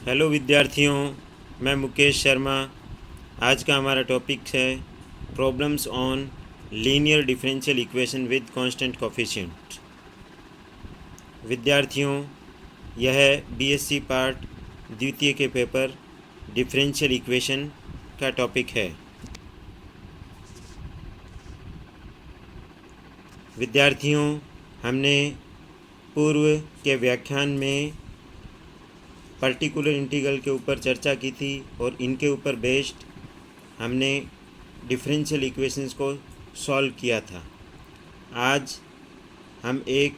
Hello विद्यार्थियों, मैं मुकेश शर्मा। आज का हमारा टॉपिक है problems on linear differential equation with constant coefficient. विद्यार्थियों, यह बीएससी पार्ट द्वितीय के पेपर डिफरेंशियल इक्वेशन का टॉपिक है। विद्यार्थियों, हमने पूर्व के व्याख्यान में पर्टिकुलर इंटीग्रल के ऊपर चर्चा की थी और इनके ऊपर बेस्ड हमने डिफरेंशियल इक्वेशंस को सॉल्व किया था। आज हम एक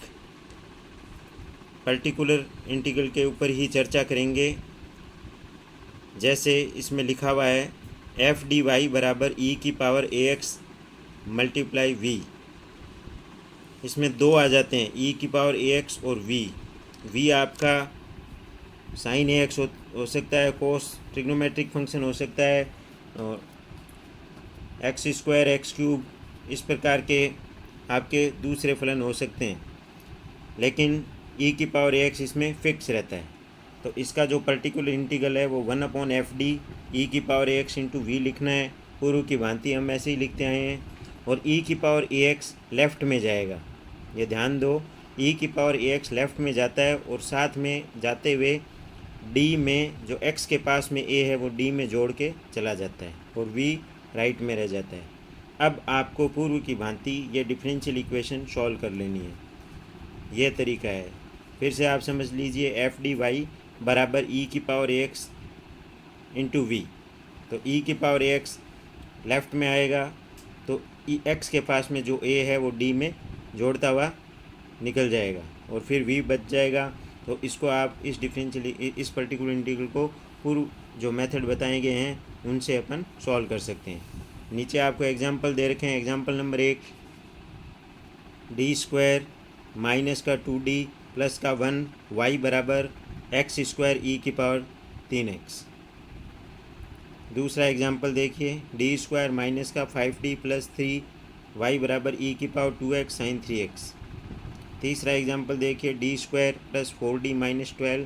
पर्टिकुलर इंटीग्रल के ऊपर ही चर्चा करेंगे। जैसे इसमें लिखा हुआ है एफ डी वाई बराबर ई की power a x multiply v. इसमें दो आ जाते हैं, ई की पावर ए एक्स और वी। वी आपका साइन ए एक्स हो सकता है, कोस ट्रिग्नोमेट्रिक फंक्शन हो सकता है, और एक्स स्क्वायर एक्स क्यूब, इस प्रकार के आपके दूसरे फलन हो सकते हैं। लेकिन ई की पावर ए एक्स इसमें फिक्स रहता है। तो इसका जो पर्टिकुलर इंटीग्रल है वो 1/f(d) ई की power a x into v लिखना है। पूर्व की भांति हम ऐसे ही लिखते आए हैं। और ई की पावर ए एक्स लेफ़्ट में जाएगा, ये ध्यान दो। ई की पावर ए एक्स लेफ़्ट में जाता है और साथ में जाते हुए डी में जो एक्स के पास में ए है वो डी में जोड़ के चला जाता है और वी राइट में रह जाता है। अब आपको पूर्व की भांति ये डिफरेंशियल इक्वेशन सॉल्व कर लेनी है। ये तरीका है। फिर से आप समझ लीजिए, एफ डी वाई बराबर ई की power a x into v. तो ई की पावर ए एक्स लेफ़्ट में आएगा, तो ई एक्स के पास में जो ए है वो डी में जोड़ता हुआ निकल जाएगा और फिर वी बच जाएगा। तो इसको आप इस पर्टिकुलर इंटीग्रल को पूर्व जो मेथड बताए गए हैं उनसे अपन सॉल्व कर सकते हैं। नीचे आपको एग्जांपल दे रखे हैं। Example number 1, D square minus का 2d प्लस का 1 y बराबर एक्स स्क्वायर ई की पावर 3x। दूसरा एग्जांपल देखिए, डी स्क्वायर माइनस का 5d प्लस 3y बराबर ई की पावर 2x साइन 3x। तीसरा एग्जांपल देखिए, D square plus 4d minus 12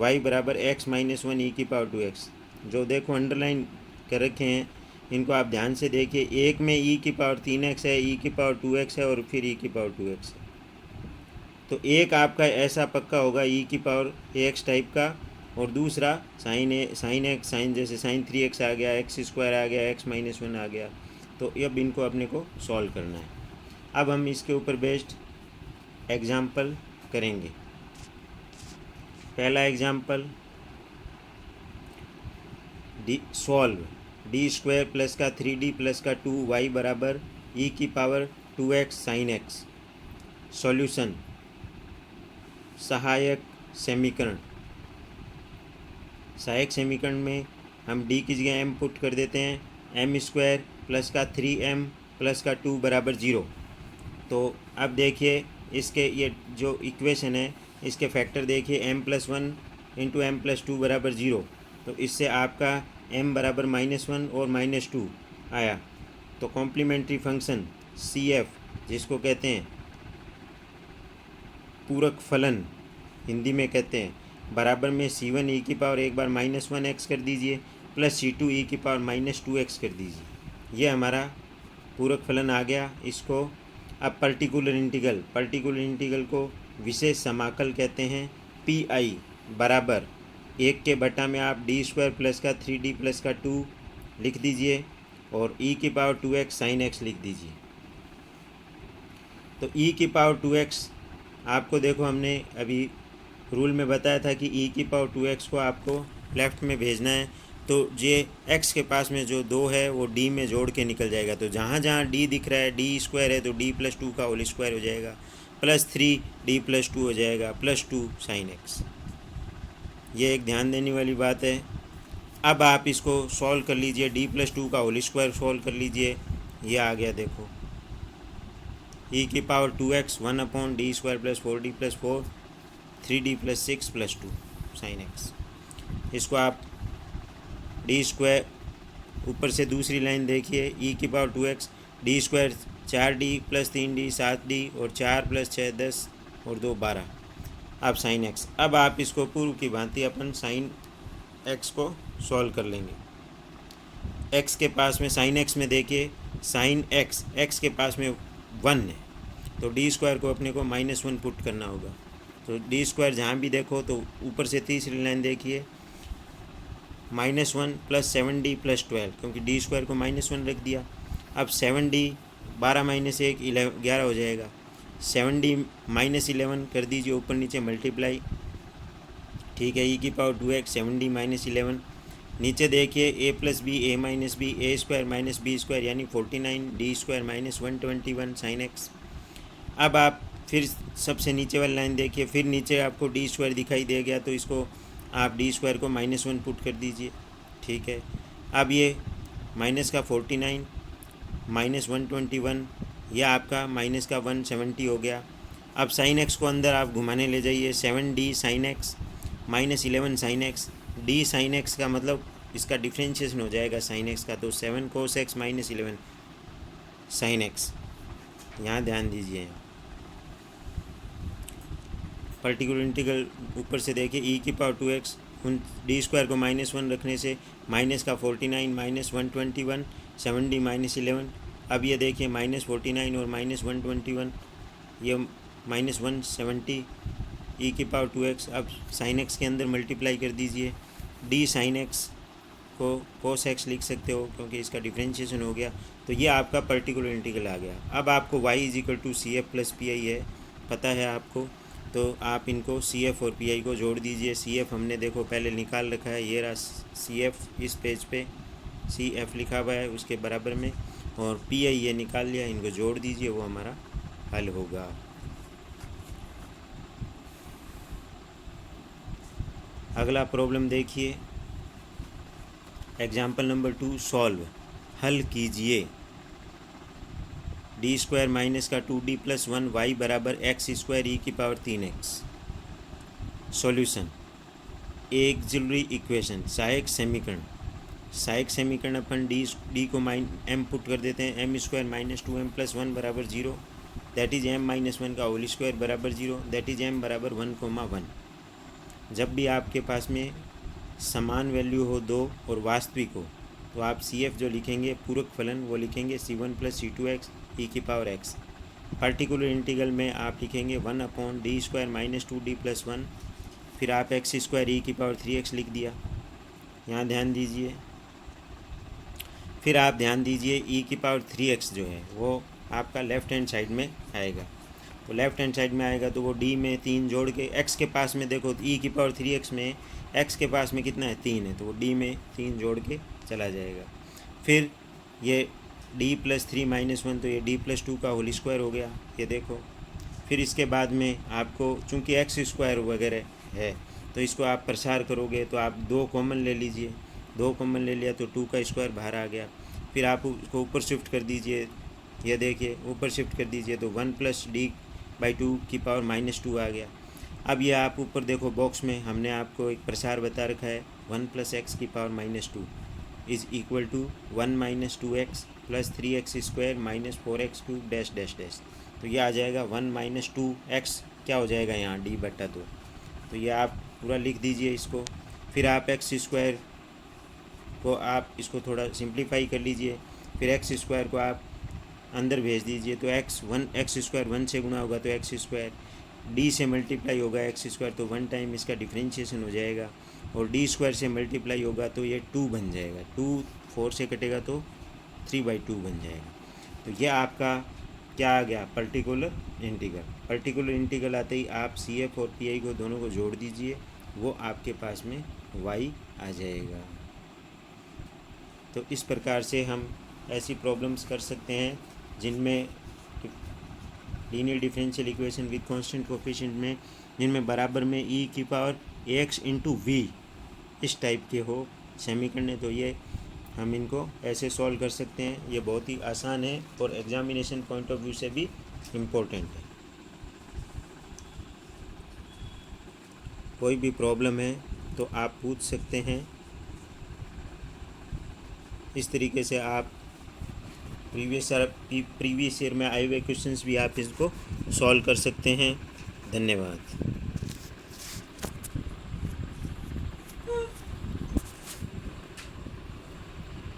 y बराबर x माइनस 1 ई की पावर 2x। जो देखो अंडरलाइन कर रखे हैं, इनको आप ध्यान से देखिए। एक में ई की पावर 3x है, ई की पावर 2x है और फिर ई की पावर 2x है। तो एक आपका ऐसा पक्का होगा ई की पावर ax टाइप का, और दूसरा साइन एक्स, साइन जैसे साइन 3x आ गया, एक्स स्क्वायर आ गया, x माइनस 1 आ गया। तो अब इनको अपने को सॉल्व करना है। अब हम इसके ऊपर बेस्ड एग्जाम्पल करेंगे। पहला example, solve D square plus का 3d प्लस का 2y बराबर ई की power 2x sign x। Solution, सहायक समीकरण। सहायक समीकरण में हम d की जगह m पुट कर देते हैं। m स्क्वायर प्लस का 3m प्लस का 2 बराबर 0। तो अब देखिए, इसके ये जो इक्वेशन है इसके फैक्टर देखिए, m+1 इंटू m+2 बराबर 0। तो इससे आपका m बराबर -1 और -2 आया। तो कॉम्प्लीमेंट्री फंक्शन CF, जिसको कहते हैं पूरक फलन हिंदी में कहते हैं, बराबर में C1 ई की पावर एक बार -1x कर दीजिए प्लस C2 ई की पावर -2x कर दीजिए। ये हमारा पूरक फलन आ गया। इसको अब पर्टिकुलर इंटीग्रल को विशेष समाकल कहते हैं। PI बराबर 1 के बटा में आप डी स्क्वायर प्लस का 3d प्लस का 2 लिख दीजिए और ई की पावर 2x साइन x लिख दीजिए। तो ई की पावर 2x आपको देखो, हमने अभी रूल में बताया था कि ई की पावर 2x को आपको लेफ़्ट में भेजना है। तो ये x के पास में जो 2 है वो d में जोड़ के निकल जाएगा। तो जहाँ जहाँ d दिख रहा है, d स्क्वायर है तो d+2 का होल स्क्वायर हो जाएगा, प्लस 3d+2 हो जाएगा, +2 साइन x। ये एक ध्यान देने वाली बात है। अब आप इसको सॉल्व कर लीजिए, d+2 का होल स्क्वायर सॉल्व कर लीजिए। ये आ गया, देखो ई की power 2x 1/d square plus 4d plus 4 3d plus 6 plus 2 sine x। इसको आप डी स्क्वायर, ऊपर से दूसरी लाइन देखिए, ई की power 2x D square 4d plus 3d 7d और 4 प्लस 6 10 और 2 12। अब साइन एक्स। अब आप इसको पूर्व की भांति अपन साइन एक्स को सॉल्व कर लेंगे। एक्स के पास में साइन एक्स में देखिए साइन एक्स, एक्स के पास में 1 है, तो डी स्क्वायर को अपने को -1 पुट करना होगा। तो डी स्क्वायर जहाँ भी देखो तो ऊपर से तीसरी लाइन देखिए -1 + 7d + 12, क्योंकि डी स्क्वायर को -1 रख दिया। अब 7d 12 - 1 11 हो जाएगा। 7d - 11 कर दीजिए ऊपर नीचे मल्टीप्लाई, ठीक है। e⁻2x 7d - 11। नीचे देखिए a + b a - b a² - b² यानी 49 d² - 121 sin x। अब आप फिर सबसे नीचे वाली लाइन देखिए, फिर नीचे आपको d² दिखाई दे गया, तो इसको आप d² को -1 पुट कर दीजिए, ठीक है। अब ये माइनस का 49 -121, यह आपका माइनस का 170 हो गया। अब साइन एक्स को अंदर आप घुमाने ले जाइए, 7d sin x -11 sin x। d sin x का मतलब इसका डिफ्रेंशिएशन हो जाएगा साइन एक्स का, तो 7 cos x -11 sin x। यहाँ ध्यान दीजिए, पर्टिकुलर इंटीग्रल ऊपर से देखिए e⁻2x, उन d² को -1 रखने से माइनस का 49 -121 7d -11। अब ये देखिए -49 और -121, ये -170 e⁻2x। अब sin x के अंदर मल्टीप्लाई कर दीजिए, d sin x को cos x लिख सकते हो क्योंकि इसका डिफ्रेंशिएशन हो गया। तो ये आपका पर्टिकुलर इंटीग्रल आ गया। अब आपको y = CF + PI है, पता है आपको, तो आप इनको CF और PI को जोड़ दीजिए। CF हमने देखो पहले निकाल रखा है, ये रहा CF, इस पेज पे CF लिखा हुआ है उसके बराबर में, और PI ये निकाल लिया, इनको जोड़ दीजिए, वो हमारा हल होगा। अगला प्रॉब्लम देखिए, एग्जाम्पल नंबर 2 सॉल्व, हल कीजिए। d² माइनस का 2d + 1 y बराबर x² e⁻3x। Solution, auxiliary equation, सहायक समीकरण। सहायक समीकरण अपन d को m पुट कर देते हैं, m² - 2m + 1 बराबर 0, दैट इज m - 1 का होल स्क्वायर बराबर 0, दैट इज m बराबर 1,1। जब भी आपके पास में समान वैल्यू हो 2 और वास्तविक हो, तो आप CF जो लिखेंगे पूरक फलन वो लिखेंगे C1 + C2x e⁻x। Particular integral में आप लिखेंगे 1/d² - 2d + 1, फिर आप x² e⁻3x लिख दिया। यहाँ ध्यान दीजिए, फिर आप ध्यान दीजिए e⁻3x जो है वो आपका लेफ़्ट हैंड साइड में आएगा। तो लेफ़्ट हैंड साइड में आएगा तो वो d में 3 जोड़ के, x के पास में देखो e⁻3x में x के पास में कितना है 3 है, तो वो d में 3 जोड़ के चला जाएगा। फिर ये d + 3 - 1, तो ये d + 2 का होल स्क्वायर हो गया, ये देखो। फिर इसके बाद में आपको चूँकि x² वगैरह है तो इसको आप प्रसार करोगे, तो आप 2 कॉमन ले लीजिए, 2 कॉमन ले लिया तो 2 का स्क्वायर बाहर आ गया। फिर आप उसको ऊपर शिफ्ट कर दीजिए, ये देखिए ऊपर शिफ्ट कर दीजिए तो 1 + d/2 की पावर -2 आ गया। अब ये आप ऊपर देखो बॉक्स में हमने आपको एक प्रसार बता रखा है, 1 + x की power -2 is equal to 1 - 2x + 3x² - 4x³ - तो ये आ जाएगा 1 - 2x, क्या हो जाएगा यहाँ d/2। तो ये आप पूरा लिख दीजिए इसको। फिर आप x² को आप इसको थोड़ा सिंप्लीफाई कर लीजिए, फिर x² को आप अंदर भेज दीजिए, तो x² 1 से गुणा होगा तो x², d से मल्टीप्लाई होगा x², तो 1 टाइम इसका डिफ्रेंशिएशन हो जाएगा, और d² से मल्टीप्लाई होगा तो ये 2 बन जाएगा, 2 4 से कटेगा तो 3/2 बन जाएगा। तो ये आपका क्या आ गया, पर्टिकुलर इंटीग्रल। पर्टिकुलर इंटीग्रल आते ही आप CF और PI को दोनों को जोड़ दीजिए, वो आपके पास में y आ जाएगा। तो इस प्रकार से हम ऐसी प्रॉब्लम्स कर सकते हैं जिनमें linear differential equation with constant coefficient में, जिनमें बराबर में e⁻ax × v इस टाइप के हो समीकरण है, तो ये हम इनको ऐसे सॉल्व कर सकते हैं। ये बहुत ही आसान है और एग्जामिनेशन पॉइंट ऑफ व्यू से भी इम्पोर्टेंट है। कोई भी प्रॉब्लम है तो आप पूछ सकते हैं। इस तरीके से आप प्रीवियस ईयर में आए हुए क्वेश्चंस भी आप इसको सॉल्व कर सकते हैं। धन्यवाद।